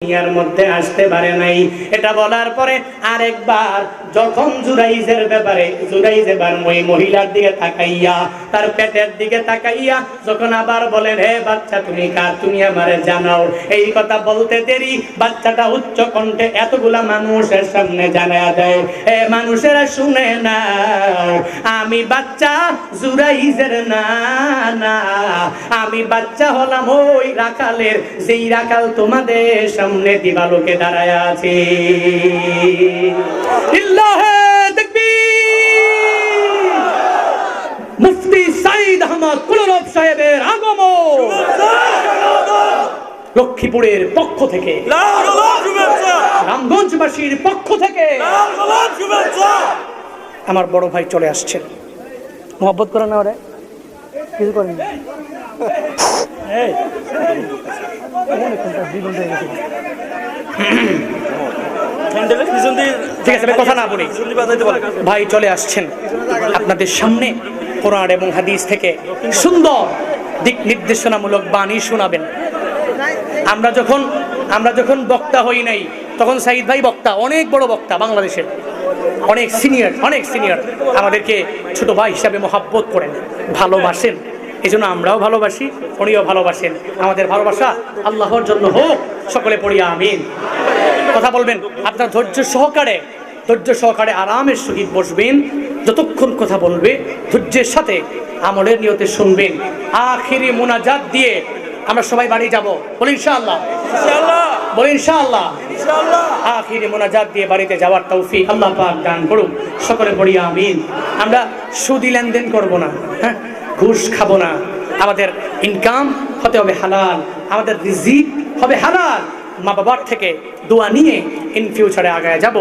দুনিয়ার মধ্যে আসতে পারে নাই। এটা বলার পরে আরেকবার যখন জুরাইজের ব্যাপারে জুরাইজ এবার ওই মহিলার দিকে তাকাইয়া তার পেটের দিকে তাকাইয়া যখন আবার বলেন, হে বাচ্চা তুমি কার, তুমি আমারে জানাও। এই কথা বলতে দেরি বাচ্চাটা উচ্চ কণ্ঠে এতগুলা মানুষের সামনে জানায়া দেয়, হে মানুষেরা শুনে নাও, আমি বাচ্চা জুরাইজের না, আমি বাচ্চা হলাম ওই রাখালের, যেই রাখাল তোমাদের সামনে দিবালোকে দাঁড়ায় আছে। ইল্লাহে তাকবীর। মুফতি সাইদ আহমদ কুলরব সাহেবের আগমন লক্ষ্মীপুরের পক্ষ থেকে, রামগঞ্জবাসীর পক্ষ থেকে আমার বড় ভাই চলে আসছেন। মোহাব্বত করেন না, ওরে কিছু করেন না। ঠিক আছে, কথা না বলি, ভাই চলে আসছেন আপনাদের সামনে। কোরআন এবং হাদিস থেকে সুন্দর দিক নির্দেশনামূলক বাণী শোনাবেন। আমরা যখন বক্তা হই নাই তখন সাইদ ভাই বক্তা, অনেক বড় বক্তা, বাংলাদেশের অনেক সিনিয়র আমাদেরকে ছোট ভাই হিসাবে মহাব্বত করেন, ভালোবাসেন। এই জন্য আমরাও ভালোবাসি, উনিও ভালোবাসেন। আমাদের ভালোবাসা আল্লাহর জন্য হোক, সকলে পড়ি আমিন। কথা বলবেন, আপনার ধৈর্য সহকারে আরামের সহিত বসবেন। যতক্ষণ কথা বলবে ধৈর্যের সাথে আমলের নিয়তে শুনবেন। আখিরি মুনাজাত দিয়ে আমরা সবাই বাড়ি যাব, বলি ইনশাআল্লাহ, বলি ইনশাআল্লাহ। আখিরি মুনাজাত দিয়ে বাড়িতে যাওয়ার তৌফিক আল্লাহ পাক দান করুন, সকলে পড়ি আমিন। আমরা সুদি লেনদেন করব না, হ্যাঁ, ঘুষ খাবো না। আমাদের ইনকাম হতে হবে হালাল, আমাদের রিজিক হবে হালাল। মা বাবার থেকে দোয়া নিয়ে ইন ফিউচারে আগায় যাব।